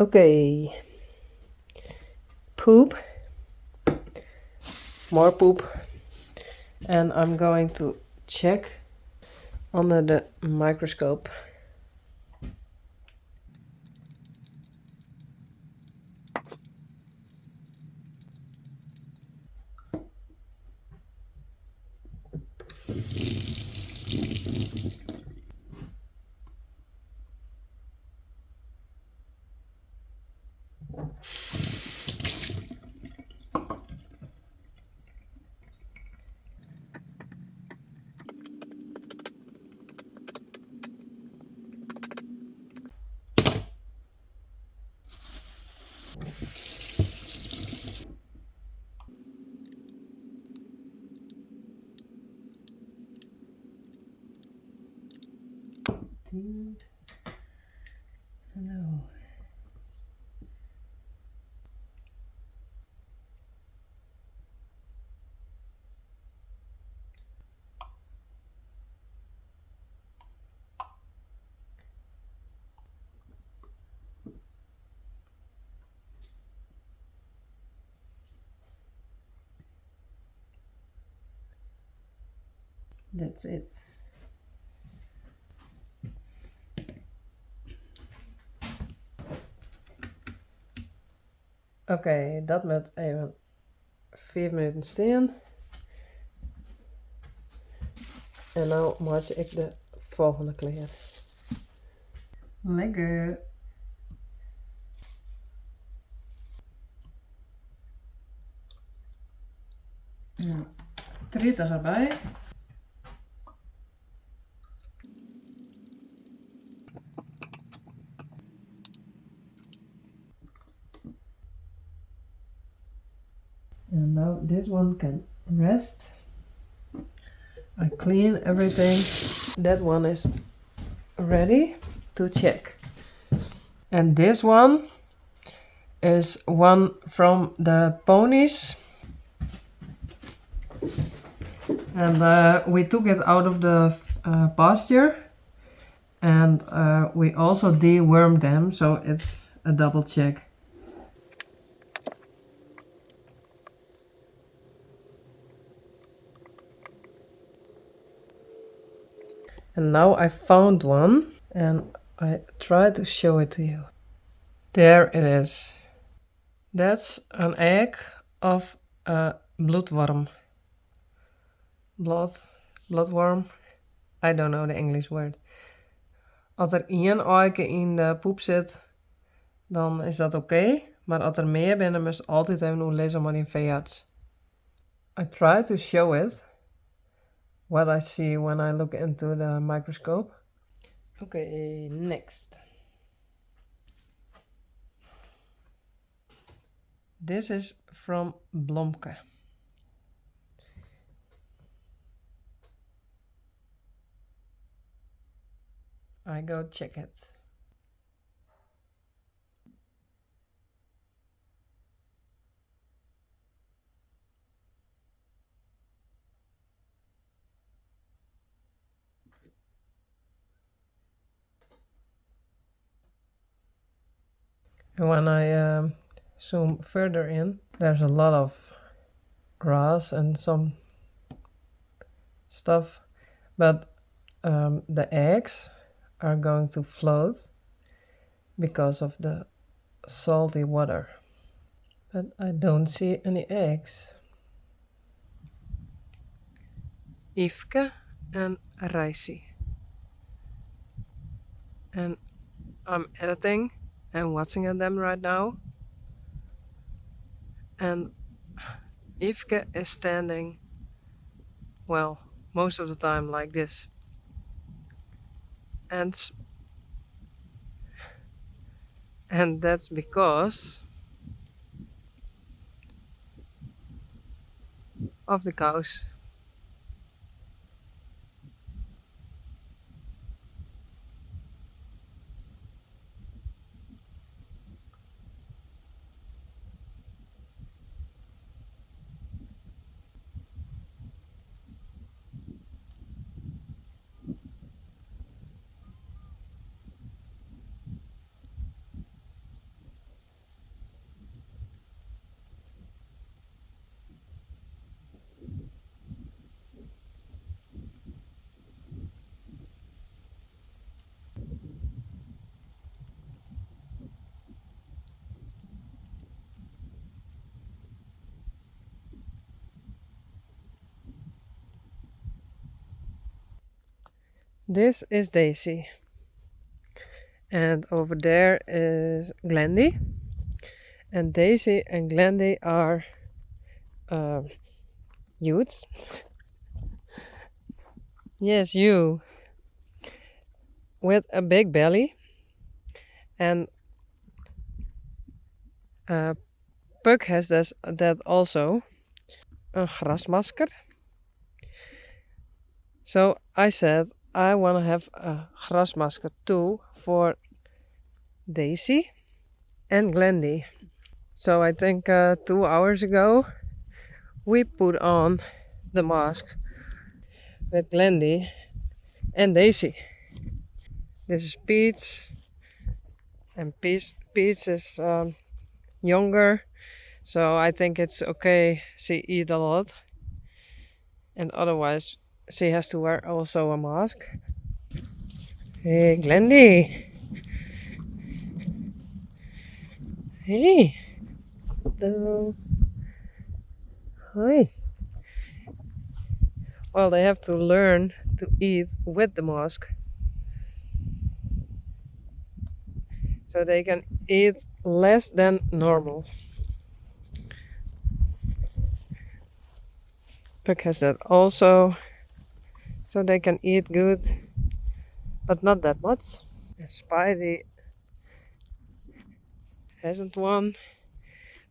Okay, poop, more poop, and I'm going to check under the microscope. No. That's it. Oké, dat met even 4 minuten staan. En nu maak ik de volgende klaar. Lekker. Ja, 30 erbij. And now this one can rest. I clean everything. That one is ready to check. And this one is one from the ponies. And we took it out of the pasture. And we also dewormed them, so it's a double check. And now I found one and I try to show it to you. There it is. That's an egg of a bloodworm. Bloodworm. I don't know the English word. Als er één eiken in de poep zit, dan is dat oké. Maar als er meer binnen, moet je altijd even lezen met een veearts. I try to show it. What I see when I look into the microscope. Okay, next. This is from Blomke. I go check it. And when I zoom further in, there's a lot of grass and some stuff, but the eggs are going to float because of the salty water. But I don't see any eggs. Yfke and Reisi. And I'm editing and watching at them right now. And Yfke is standing, well, most of the time like this. And that's because of the cows. This is Daisy. And over there is Glendy. And Daisy and Glendy are youths. Yes, you. With a big belly. And Puck has that also. Een grasmasker. So I said I want to have a grasmasker too for Daisy and Glendy. So I think 2 hours ago we put on the mask with Glendy and Daisy. This is Peach, and Peach is younger, so I think it's okay. She eat a lot, and otherwise she has to wear also a mask. Hey, Glendy. Hey. Hello. Hi. Well, they have to learn to eat with the mask, so they can eat less than normal. Puck has that also, so they can eat good, but not that much. And Spidey hasn't one,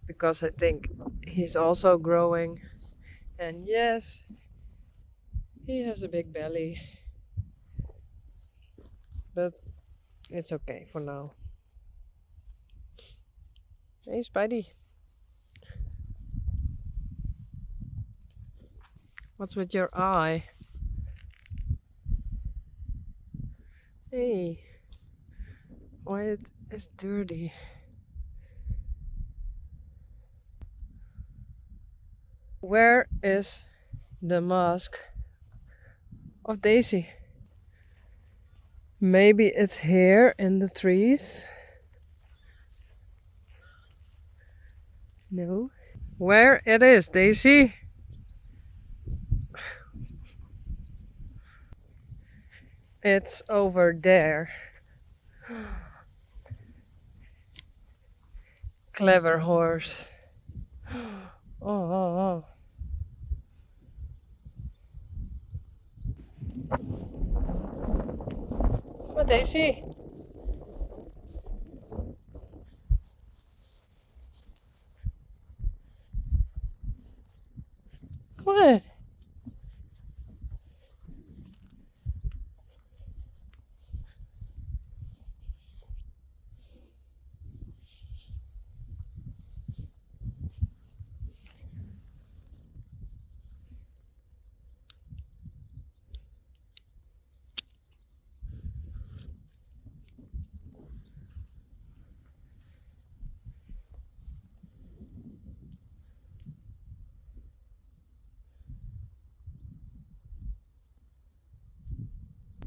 because I think he's also growing. And yes, he has a big belly, but it's okay for now. Hey, Spidey. What's with your eye? Hey, why it is dirty? Where is the mask of Daisy? Maybe it's here in the trees. No. Where it is, Daisy? It's over there. Clever horse. Oh. What, Daisy? Come on.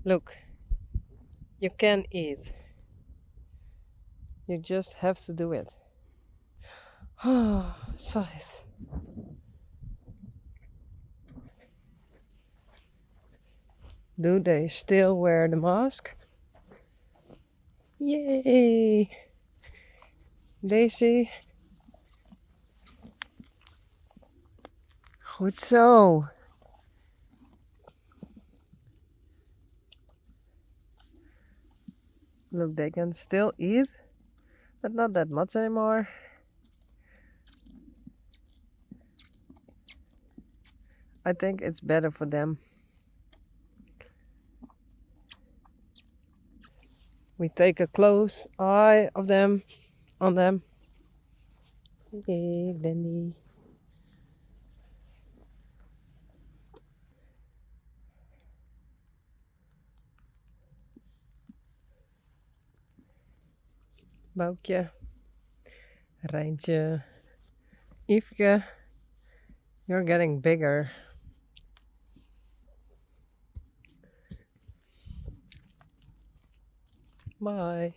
Look, you can eat. You just have to do it. Scythe. Do they still wear the mask? Yay! Daisy. Goed zo. Look, they can still eat, but not that much anymore. I think it's better for them. We take a close eye of them, on them. Hey, Bendy. Boukje. Rijntje. Yfke. You're getting bigger. Bye.